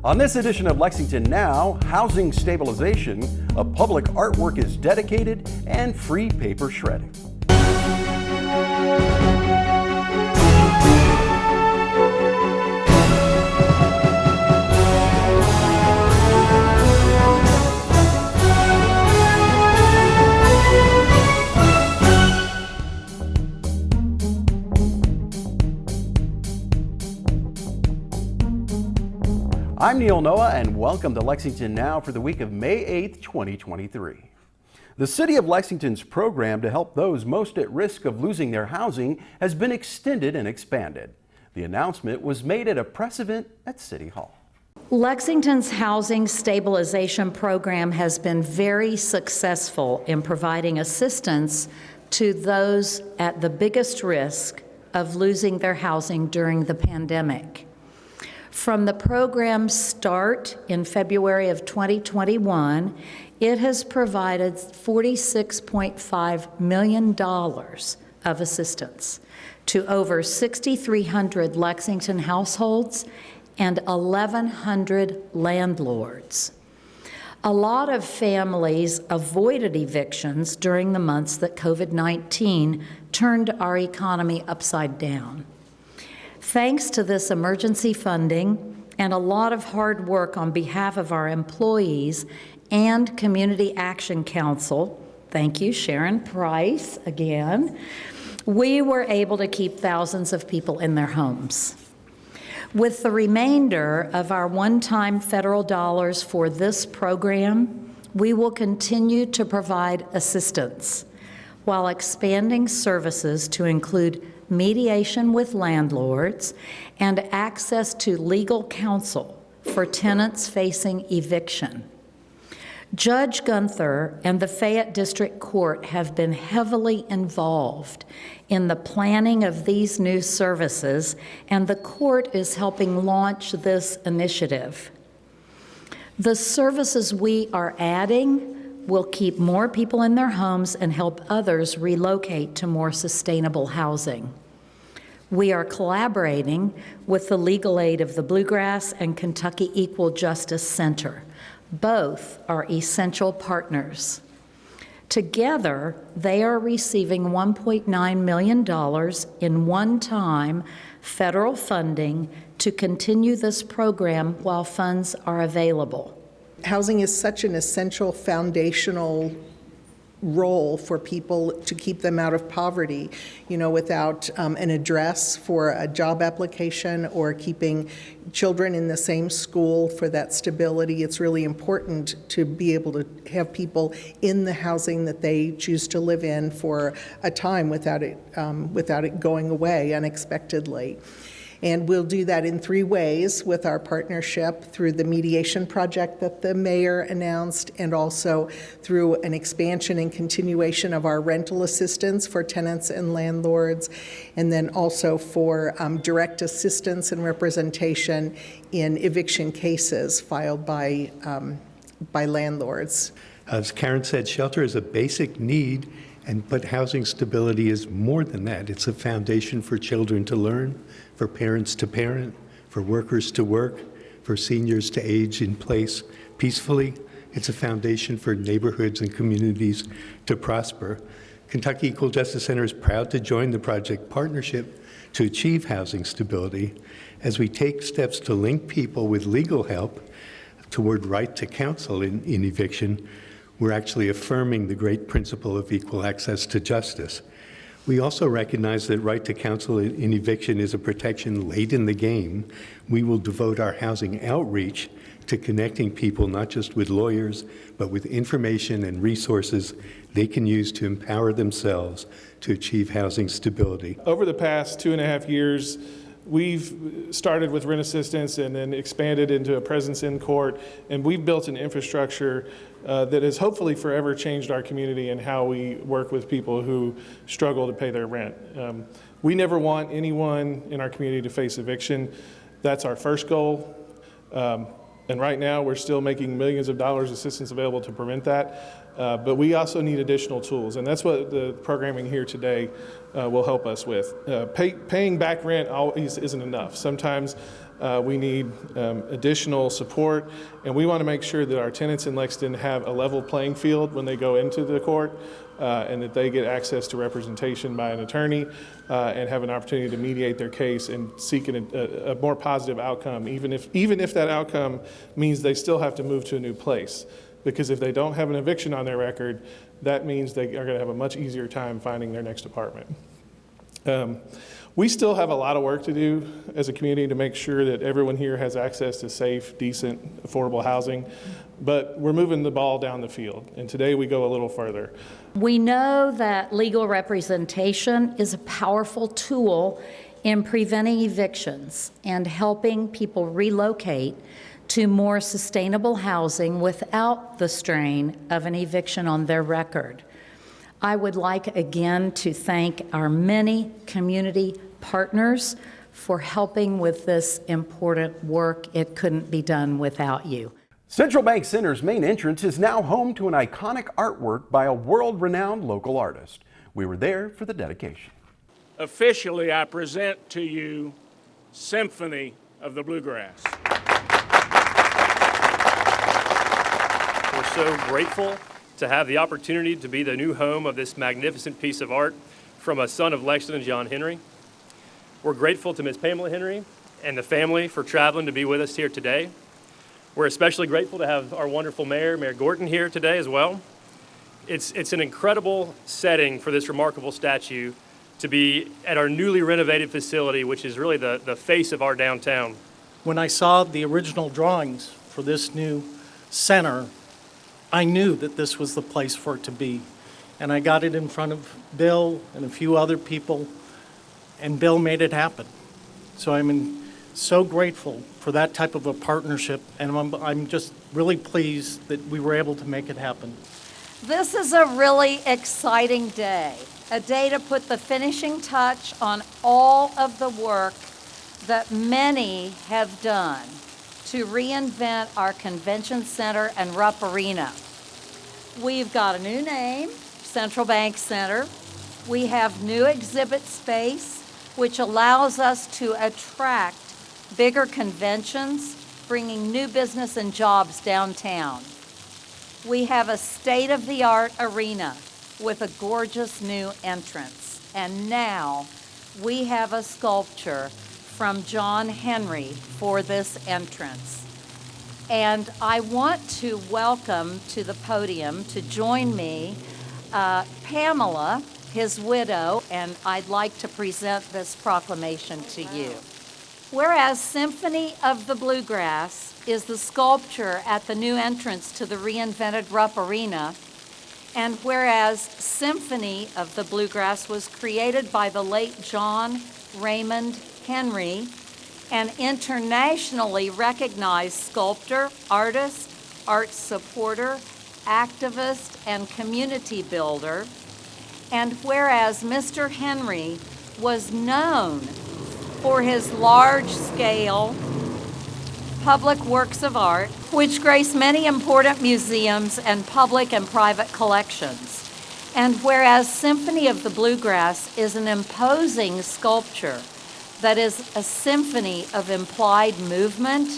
On this edition of Lexington Now, housing stabilization, a public artwork is dedicated, and free paper shredding. I'm Neil Noah, and welcome to Lexington Now for the week of May 8th, 2023. The City of Lexington's program to help those most at risk of losing their housing has been extended and expanded. The announcement was made at a press event at City Hall. Lexington's housing stabilization program has been very successful in providing assistance to those at the biggest risk of losing their housing during the pandemic. From the program's start in February of 2021, it has provided $46.5 million of assistance to over 6,300 Lexington households and 1,100 landlords. A lot of families avoided evictions during the months that COVID-19 turned our economy upside down. Thanks to this emergency funding and a lot of hard work on behalf of our employees and Community Action Council, thank you, Sharon Price, again, we were able to keep thousands of people in their homes. With the remainder of our one-time federal dollars for this program, we will continue to provide assistance while expanding services to include mediation with landlords and access to legal counsel for tenants facing eviction. Judge Gunther and the Fayette District Court have been heavily involved in the planning of these new services, and the court is helping launch this initiative. The services we are adding will keep more people in their homes and help others relocate to more sustainable housing. We are collaborating with the legal aid of the Bluegrass and Kentucky Equal Justice Center. Both are essential partners. Together, they are receiving $1.9 million in one-time federal funding to continue this program while funds are available. Housing is such an essential foundational role for people to keep them out of poverty. You know, without an address for a job application or keeping children in the same school for that stability, it's really important to be able to have people in the housing that they choose to live in for a time without it going away unexpectedly. And we'll do that in three ways with our partnership through the mediation project that the mayor announced, and also through an expansion and continuation of our rental assistance for tenants and landlords, and then also for direct assistance and representation in eviction cases filed by landlords. As Karen said, shelter is a basic need, but housing stability is more than that. It's a foundation for children to learn, for parents to parent, for workers to work, for seniors to age in place peacefully. It's a foundation for neighborhoods and communities to prosper. Kentucky Equal Justice Center is proud to join the project partnership to achieve housing stability as we take steps to link people with legal help toward right to counsel in eviction. We're actually affirming the great principle of equal access to justice. We also recognize that right to counsel in eviction is a protection late in the game. We will devote our housing outreach to connecting people not just with lawyers, but with information and resources they can use to empower themselves to achieve housing stability. Over the past 2.5 years, we've started with rent assistance and then expanded into a presence in court, and we've built an infrastructure that has hopefully forever changed our community and how we work with people who struggle to pay their rent. We never want anyone in our community to face eviction. That's our first goal. And right now we're still making millions of dollars assistance available to prevent that. But we also need additional tools, and that's what the programming here today will help us with. Paying back rent always isn't enough. Sometimes We need additional support, and we want to make sure that our tenants in Lexington have a level playing field when they go into the court, and that they get access to representation by an attorney and have an opportunity to mediate their case and seek a more positive outcome, even if that outcome means they still have to move to a new place. Because if they don't have an eviction on their record, that means they are going to have a much easier time finding their next apartment. We still have a lot of work to do as a community to make sure that everyone here has access to safe, decent, affordable housing, but we're moving the ball down the field, and today we go a little further. We know that legal representation is a powerful tool in preventing evictions and helping people relocate to more sustainable housing without the strain of an eviction on their record. I would like again to thank our many community partners for helping with this important work. It couldn't be done without you. Central Bank Center's main entrance is now home to an iconic artwork by a world-renowned local artist. We were there for the dedication. Officially, I present to you Symphony of the Bluegrass. We're so grateful to have the opportunity to be the new home of this magnificent piece of art from a son of Lexington, John Henry. We're grateful to Ms. Pamela Henry and the family for traveling to be with us here today. We're especially grateful to have our wonderful mayor, Mayor Gorton, here today as well. It's an incredible setting for this remarkable statue to be at our newly renovated facility, which is really the face of our downtown. When I saw the original drawings for this new center, I knew that this was the place for it to be. And I got it in front of Bill and a few other people, and Bill made it happen. So I'm so grateful for that type of a partnership, and I'm just really pleased that we were able to make it happen. This is a really exciting day, a day to put the finishing touch on all of the work that many have done to reinvent our convention center and Rupp Arena. We've got a new name, Central Bank Center. We have new exhibit space, which allows us to attract bigger conventions, bringing new business and jobs downtown. We have a state-of-the-art arena with a gorgeous new entrance. And now we have a sculpture from John Henry for this entrance. And I want to welcome to the podium to join me Pamela, his widow, and I'd like to present this proclamation to you. Whereas Symphony of the Bluegrass is the sculpture at the new entrance to the reinvented Rupp Arena, and whereas Symphony of the Bluegrass was created by the late John Raymond Henry, an internationally recognized sculptor, artist, art supporter, activist, and community builder, and whereas Mr. Henry was known for his large-scale public works of art, which grace many important museums and public and private collections. And whereas Symphony of the Bluegrass is an imposing sculpture that is a symphony of implied movement,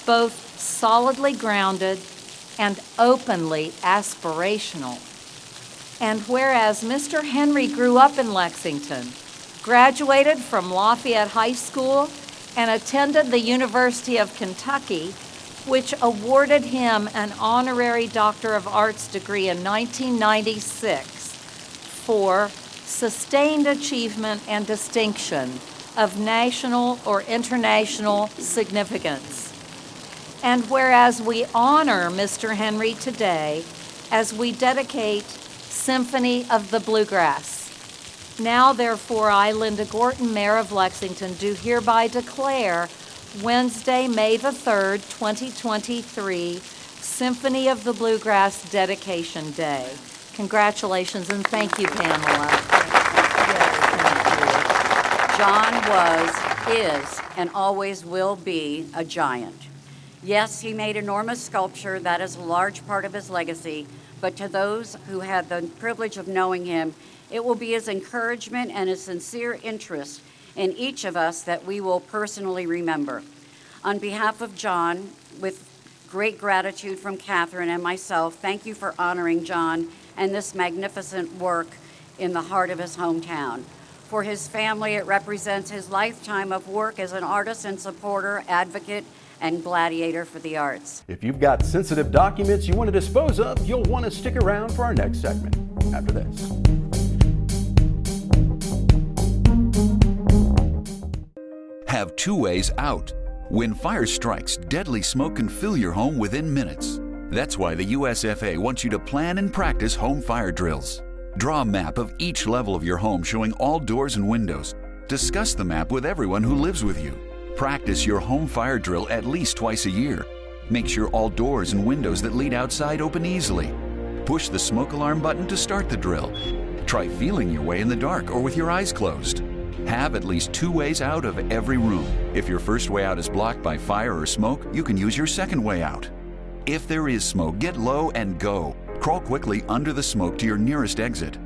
both solidly grounded and openly aspirational. And whereas Mr. Henry grew up in Lexington, graduated from Lafayette High School, and attended the University of Kentucky, which awarded him an honorary Doctor of Arts degree in 1996 for sustained achievement and distinction of national or international significance. And whereas we honor Mr. Henry today as we dedicate Symphony of the Bluegrass. Now, therefore, I, Linda Gorton, Mayor of Lexington, do hereby declare Wednesday, May the 3rd, 2023, Symphony of the Bluegrass Dedication Day. Congratulations, and thank you, Pamela. John was, is, and always will be a giant. Yes, he made enormous sculpture. That is a large part of his legacy. But to those who had the privilege of knowing him, it will be his encouragement and his sincere interest in each of us that we will personally remember. On behalf of John, with great gratitude from Catherine and myself, thank you for honoring John and this magnificent work in the heart of his hometown. For his family, it represents his lifetime of work as an artist and supporter, advocate, and gladiator for the arts. If you've got sensitive documents you want to dispose of, you'll want to stick around for our next segment after this. Have two ways out. When fire strikes, deadly smoke can fill your home within minutes. That's why the USFA wants you to plan and practice home fire drills. Draw a map of each level of your home showing all doors and windows. Discuss the map with everyone who lives with you. Practice your home fire drill at least twice a year. Make sure all doors and windows that lead outside open easily. Push the smoke alarm button to start the drill. Try feeling your way in the dark or with your eyes closed. Have at least two ways out of every room. If your first way out is blocked by fire or smoke, you can use your second way out. If there is smoke, get low and go. Crawl quickly under the smoke to your nearest exit.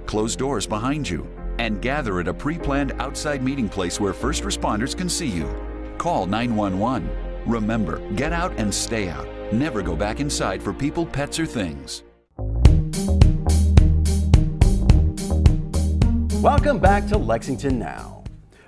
Close doors behind you and gather at a pre-planned outside meeting place where first responders can see you. Call 911. Remember, get out and stay out. Never go back inside for people, pets, or things. Welcome back to Lexington Now.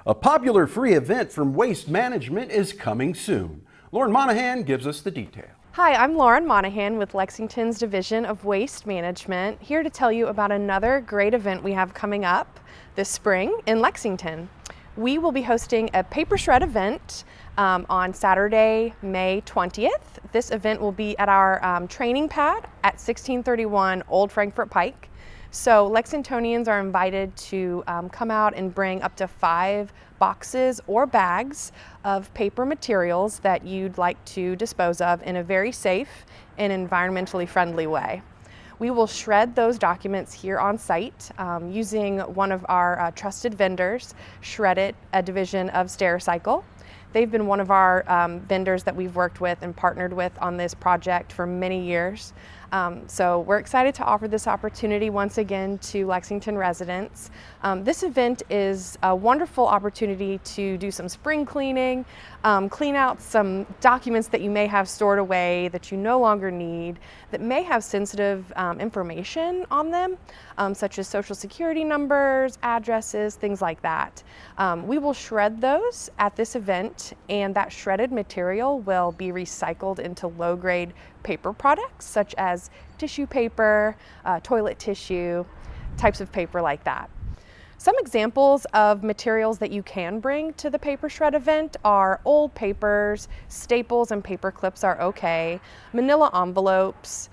A popular free event from Waste Management is coming soon. Lauren Monahan gives us the detail. Hi, I'm Lauren Monahan with Lexington's Division of Waste Management, here to tell you about another great event we have coming up this spring in Lexington. We will be hosting a paper shred event on Saturday, May 20th. This event will be at our training pad at 1631 Old Frankfort Pike. So Lexingtonians are invited to come out and bring up to 5 boxes or bags of paper materials that you'd like to dispose of in a very safe and environmentally friendly way. We will shred those documents here on site using one of our trusted vendors, Shred-It, a division of Stericycle. They've been one of our vendors that we've worked with and partnered with on this project for many years. So we're excited to offer this opportunity once again to Lexington residents. This event is a wonderful opportunity to do some spring cleaning, clean out some documents that you may have stored away that you no longer need, that may have sensitive information on them, such as social security numbers, addresses, things like that. We will shred those at this event, and that shredded material will be recycled into low-grade paper products such as tissue paper, toilet tissue, types of paper like that. Some examples of materials that you can bring to the paper shred event are old papers, staples and paper clips are okay, manila envelopes,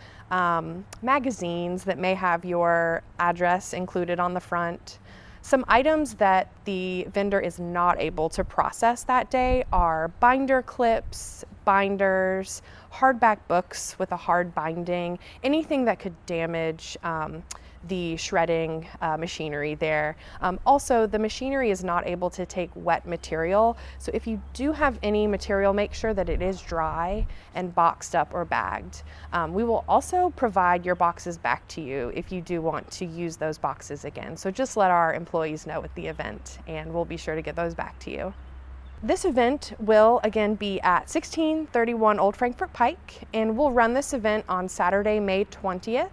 magazines that may have your address included on the front. Some items that the vendor is not able to process that day are binder clips, binders, hardback books with a hard binding, anything that could damage the shredding machinery there. Also, the machinery is not able to take wet material, so if you do have any material, make sure that it is dry and boxed up or bagged. We will also provide your boxes back to you if you do want to use those boxes again. So just let our employees know at the event and we'll be sure to get those back to you. This event will again be at 1631 Old Frankfort Pike, and we'll run this event on Saturday, May 20th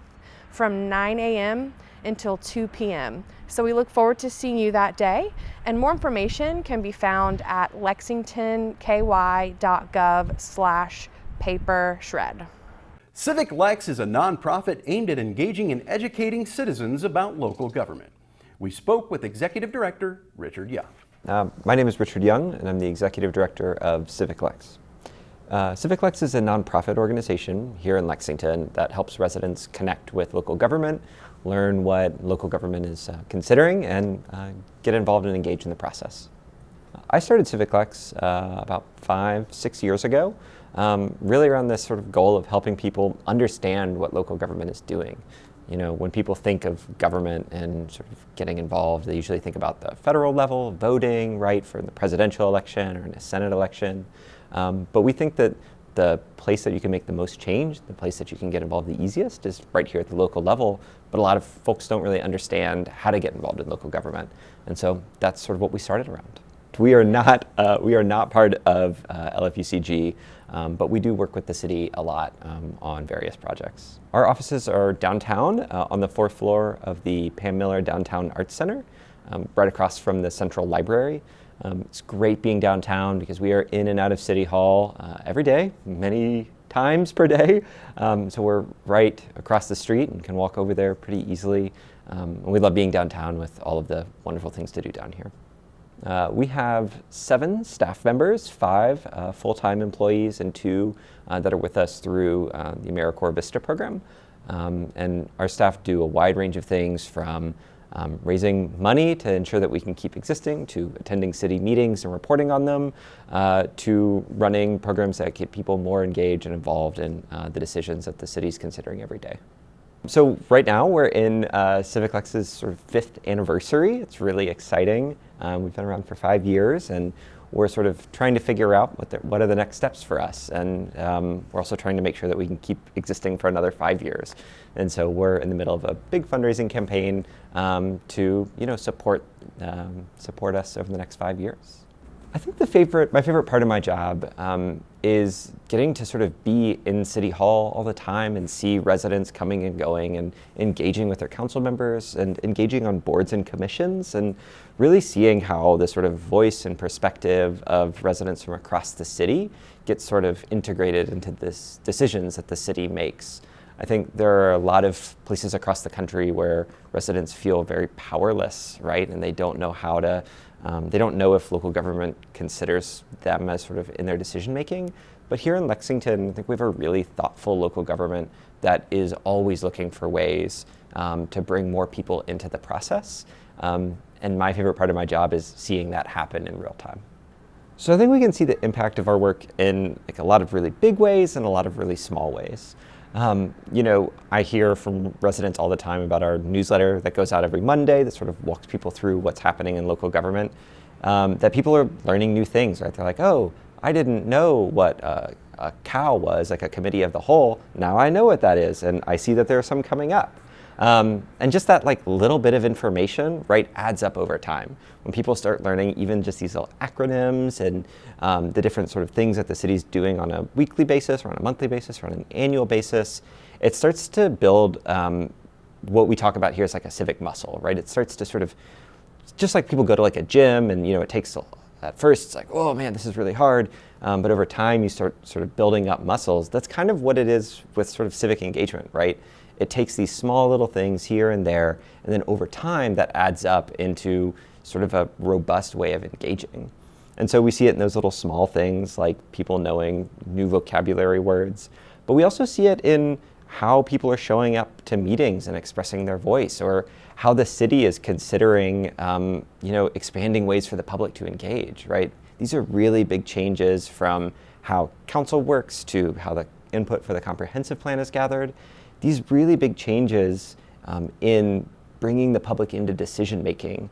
from 9 a.m. until 2 p.m. So we look forward to seeing you that day, and more information can be found at lexingtonky.gov/paper-shred. Civic Lex is a nonprofit aimed at engaging and educating citizens about local government. We spoke with Executive Director Richard Young. My name is Richard Young, and I'm the Executive Director of Civic Lex. Civic Lex is a nonprofit organization here in Lexington that helps residents connect with local government, learn what local government is considering, and get involved and engage in the process. I started Civic Lex about 5-6 years ago, really around this sort of goal of helping people understand what local government is doing. You know, when people think of government and sort of getting involved, they usually think about the federal level, voting, right, for the presidential election or in a Senate election. But we think that the place that you can make the most change, the place that you can get involved the easiest is right here at the local level. But a lot of folks don't really understand how to get involved in local government. And so that's sort of what we started around. We are not part of LFUCG, but we do work with the city a lot on various projects. Our offices are downtown on the 4th floor of the Pam Miller Downtown Arts Center, right across from the Central Library. It's great being downtown because we are in and out of City Hall every day, many times per day. So we're right across the street and can walk over there pretty easily. And we love being downtown with all of the wonderful things to do down here. We have 7 staff members, 5 full-time employees, and 2 that are with us through the AmeriCorps Vista program. And our staff do a wide range of things from raising money to ensure that we can keep existing, to attending city meetings and reporting on them, to running programs that get people more engaged and involved in the decisions that the city's considering every day. So right now we're in Civic Lex's sort of 5th anniversary. It's really exciting. We've been around for 5 years, and we're sort of trying to figure out what are the next steps for us. And we're also trying to make sure that we can keep existing for another 5 years. And so we're in the middle of a big fundraising campaign to support us over the next 5 years. I think my favorite part of my job is getting to sort of be in City Hall all the time and see residents coming and going and engaging with their council members and engaging on boards and commissions and really seeing how the sort of voice and perspective of residents from across the city gets sort of integrated into this decisions that the city makes. I think there are a lot of places across the country where residents feel very powerless, right? And they don't know how to they don't know if local government considers them as sort of in their decision making. But here in Lexington, I think we have a really thoughtful local government that is always looking for ways to bring more people into the process. And my favorite part of my job is seeing that happen in real time. So I think we can see the impact of our work in like a lot of really big ways and a lot of really small ways. I hear from residents all the time about our newsletter that goes out every Monday that sort of walks people through what's happening in local government, that people are learning new things, right? They're like, oh, I didn't know what a COW was, like a committee of the whole. Now I know what that is, and I see that there are some coming up. And just that like little bit of information, right, adds up over time. When people start learning even just these little acronyms and the different sort of things that the city's doing on a weekly basis or on a monthly basis or on an annual basis, it starts to build what we talk about here is like a civic muscle, right? It starts to sort of, just like people go to like a gym and, it takes, at first it's like, oh man, this is really hard. But over time you start sort of building up muscles. That's kind of what it is with sort of civic engagement, right? It takes these small little things here and there, and then over time that adds up into sort of a robust way of engaging. And so we see it in those little small things like people knowing new vocabulary words, but we also see it in how people are showing up to meetings and expressing their voice, or how the city is considering, expanding ways for the public to engage, right? These are really big changes from how council works to how the input for the comprehensive plan is gathered. These really big changes in bringing the public into decision making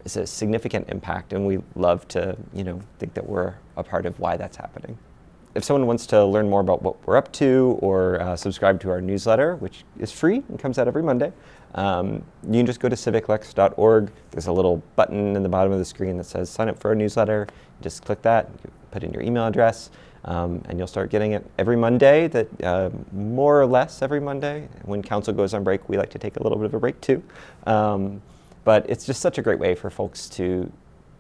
is a significant impact, and we love to, think that we're a part of why that's happening. If someone wants to learn more about what we're up to or subscribe to our newsletter, which is free and comes out every Monday, you can just go to civiclex.org. There's a little button in the bottom of the screen that says sign up for our newsletter. Just click that, put in your email address, and you'll start getting it every Monday, more or less every Monday. When council goes on break, we like to take a little bit of a break too. But it's just such a great way for folks to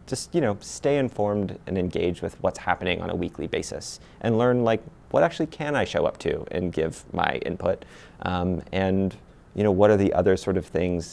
just, stay informed and engage with what's happening on a weekly basis and learn like what actually can I show up to and give my input, and what are the other sort of things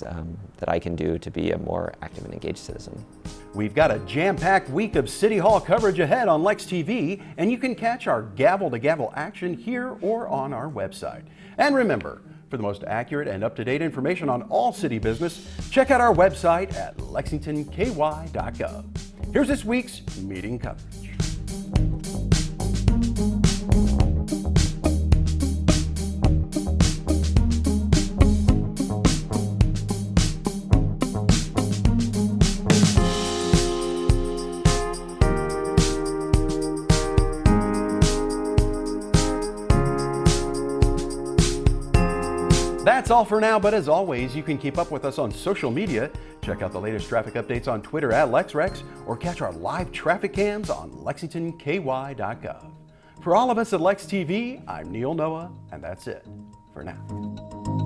that I can do to be a more active and engaged citizen. We've got a jam-packed week of City Hall coverage ahead on Lex TV, and you can catch our gavel-to-gavel action here or on our website. And remember, for the most accurate and up-to-date information on all city business, check out our website at lexingtonky.gov. Here's this week's meeting coverage. That's all for now, but as always, you can keep up with us on social media. Check out the latest traffic updates on Twitter at LexRex or catch our live traffic cams on lexingtonky.gov. For all of us at Lex TV, I'm Neil Noah, and that's it for now.